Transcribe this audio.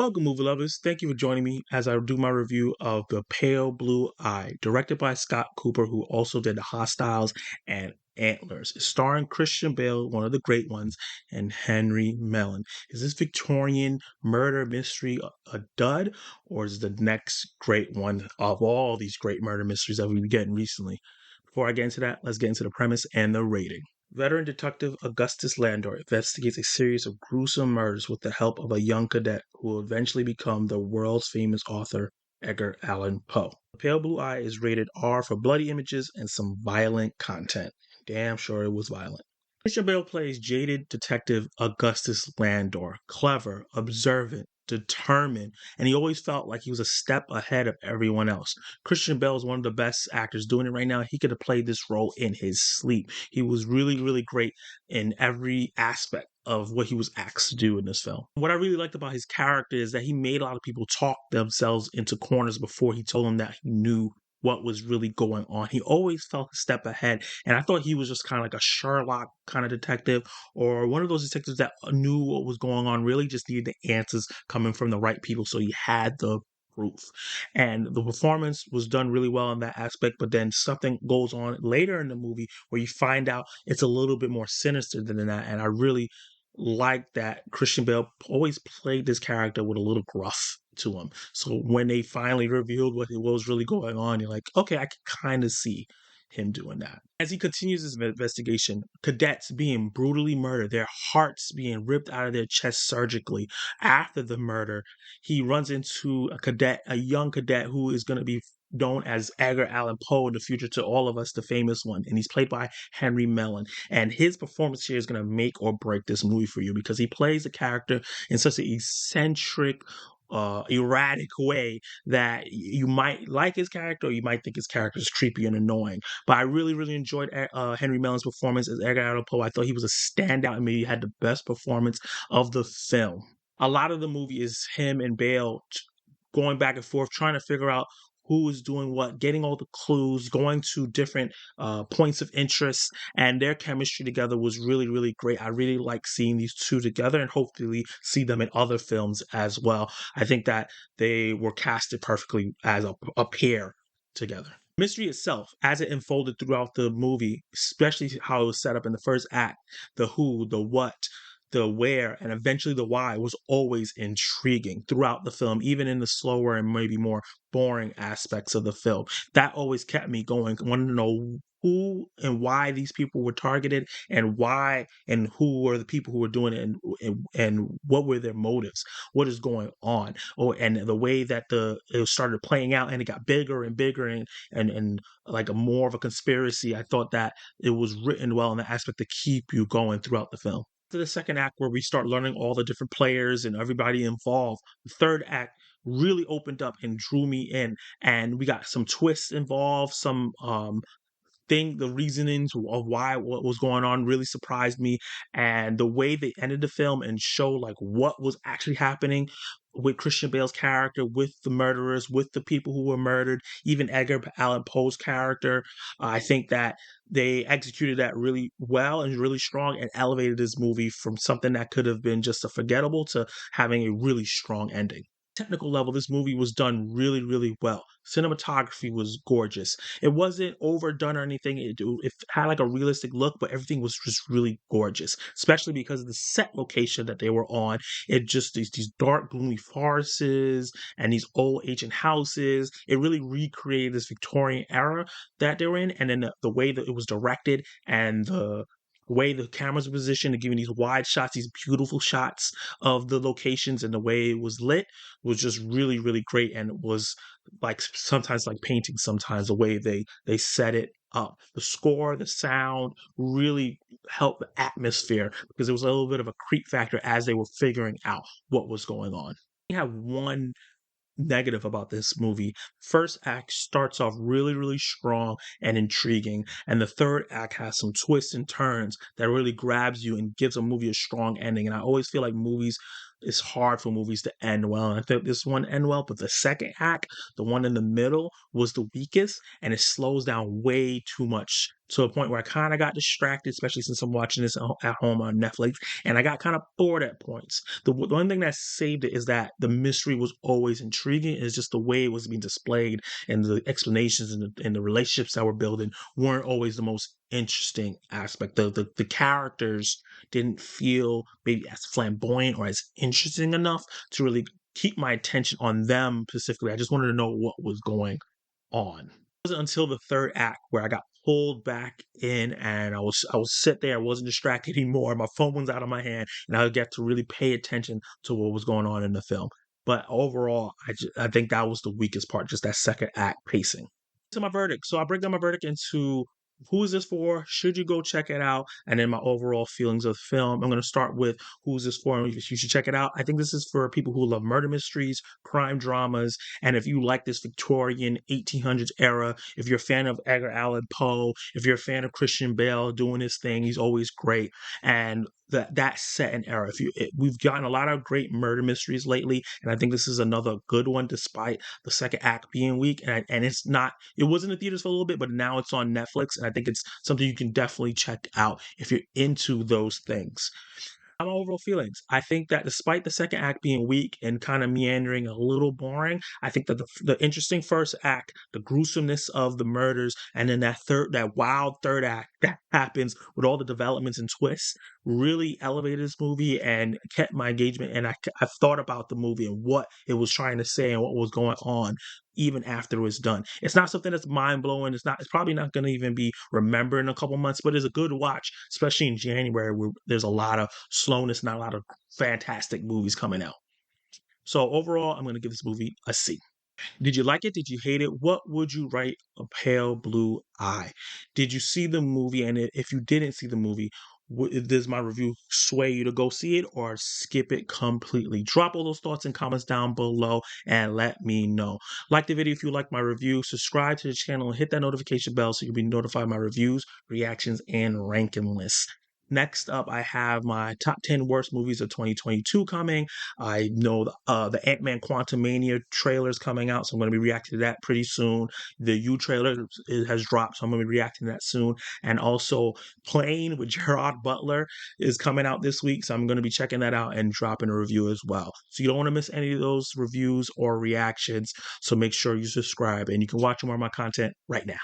Welcome, movie lovers. Thank you for joining me as I do my review of The Pale Blue Eye, directed by Scott Cooper, who also did The Hostiles and Antlers, starring Christian Bale, one of the great ones, and Henry Mellon. Is this Victorian murder mystery a dud, or is the next great one of all these great murder mysteries that we've been getting recently? Before I get into that, let's get into the premise and the rating. Veteran detective Augustus Landor investigates a series of gruesome murders with the help of a young cadet who will eventually become the world's famous author, Edgar Allan Poe. The Pale Blue Eye is rated R for bloody images and some violent content. Damn sure it was violent. Christian Bale plays jaded detective Augustus Landor, clever, observant, determined, and he always felt like he was a step ahead of everyone else. Christian Bale is one of the best actors doing it right now. He could have played this role in his sleep. He was really, really great in every aspect of what he was asked to do in this film. What I really liked about his character is that he made a lot of people talk themselves into corners before he told them that he knew what was really going on. He always felt a step ahead. And I thought he was just kind of like a Sherlock kind of detective, or one of those detectives that knew what was going on, really just needed the answers coming from the right people. So he had the proof. And the performance was done really well in that aspect. But then something goes on later in the movie where you find out it's a little bit more sinister than that. And I really like that Christian Bale always played this character with a little gruff to him. So when they finally revealed what was really going on, you're like, okay, I can kind of see him doing that. As he continues his investigation, cadets being brutally murdered, their hearts being ripped out of their chests surgically. After the murder, he runs into a young cadet who is going to be known as Edgar Allan Poe in the future to all of us, the famous one. And he's played by Henry Mellon. And his performance here is going to make or break this movie for you because he plays the character in such an eccentric, erratic way that you might like his character or you might think his character is creepy and annoying. But I really, really enjoyed Henry Mellon's performance as Edgar Allan Poe. I thought he was a standout and maybe had the best performance of the film. A lot of the movie is him and Bale going back and forth, trying to figure out who is doing what, getting all the clues, going to different points of interest, and their chemistry together was really, really great. I really like seeing these two together and hopefully see them in other films as well. I think that they were casted perfectly as a pair together. Mystery itself, as it unfolded throughout the movie, especially how it was set up in the first act, the who, the what, the where, and eventually the why was always intriguing throughout the film, even in the slower and maybe more boring aspects of the film. That always kept me going. I wanted to know who and why these people were targeted and why and who were the people who were doing it and what were their motives, what is going on. And the way that it started playing out and it got bigger and bigger and like a more of a conspiracy. I thought that it was written well in the aspect to keep you going throughout the film. To the second act where we start learning all the different players and everybody involved, the third act really opened up and drew me in, and we got some twists involved, some the reasonings of why what was going on really surprised me, and the way they ended the film and show like what was actually happening with Christian Bale's character, with the murderers, with the people who were murdered, even Edgar Allan Poe's character. I think that they executed that really well and really strong and elevated this movie from something that could have been just a forgettable to having a really strong ending. Technical level, this movie was done really, really well. Cinematography was gorgeous. It wasn't overdone or anything. It had like a realistic look, but everything was just really gorgeous, especially because of the set location that they were on. It just these dark, gloomy forests and these old ancient houses. It really recreated this Victorian era that they were in, and then the way that it was directed and the way the cameras were positioned to giving these wide shots, these beautiful shots of the locations and the way it was lit was just really, really great. And it was like sometimes like painting, sometimes the way they set it up. The score, the sound really helped the atmosphere because there was a little bit of a creep factor as they were figuring out what was going on. We have one negative about this movie. First act starts off really, really strong and intriguing, and the third act has some twists and turns that really grabs you and gives a movie a strong ending. And I always feel like it's hard for movies to end well. And I think this one end well, but the second act, the one in the middle, was the weakest, and it slows down way too much to a point where I kind of got distracted, especially since I'm watching this at home on Netflix, and I got kind of bored at points. The one thing that saved it is that the mystery was always intriguing. It's just the way it was being displayed and the explanations and the relationships that were building weren't always the most interesting aspect. The characters didn't feel maybe as flamboyant or as interesting enough to really keep my attention on them specifically. I just wanted to know what was going on. It wasn't until the third act where I got pulled back in and I was sit there. I wasn't distracted anymore. My phone was out of my hand, and I would get to really pay attention to what was going on in the film. But overall, I think that was the weakest part, just that second act pacing. To my verdict. So I break down my verdict into who is this for? Should you go check it out? And then my overall feelings of the film. I'm going to start with who's this for? And you should check it out. I think this is for people who love murder mysteries, crime dramas, and if you like this Victorian 1800s era, if you're a fan of Edgar Allan Poe, if you're a fan of Christian Bale doing his thing, he's always great. And that set and era. We've gotten a lot of great murder mysteries lately, and I think this is another good one, despite the second act being weak. And it's not. It was in the theaters for a little bit, but now it's on Netflix, and I think it's something you can definitely check out if you're into those things. My overall feelings. I think that despite the second act being weak and kind of meandering, a little boring, I think that the interesting first act, the gruesomeness of the murders, and then that wild third act that happens with all the developments and twists, really elevated this movie and kept my engagement. And I've thought about the movie and what it was trying to say and what was going on even after it was done. It's not something that's mind blowing. It's probably not going to even be remembered in a couple months, but it's a good watch, especially in January where there's a lot of slowness, not a lot of fantastic movies coming out. So overall, I'm going to give this movie a C. Did you like it? Did you hate it? What would you write A Pale Blue Eye? Did you see the movie? And if you didn't see the movie, does my review sway you to go see it or skip it completely? Drop all those thoughts and comments down below and let me know. Like the video if you like my review. Subscribe to the channel and hit that notification bell so you'll be notified of my reviews, reactions, and ranking lists. Next up, I have my top 10 worst movies of 2022 coming. I know the Ant-Man Quantumania trailer is coming out, so I'm going to be reacting to that pretty soon. The You trailer has dropped, so I'm going to be reacting to that soon. And also, Plane with Gerard Butler is coming out this week, so I'm going to be checking that out and dropping a review as well. So you don't want to miss any of those reviews or reactions, so make sure you subscribe, and you can watch more of my content right now.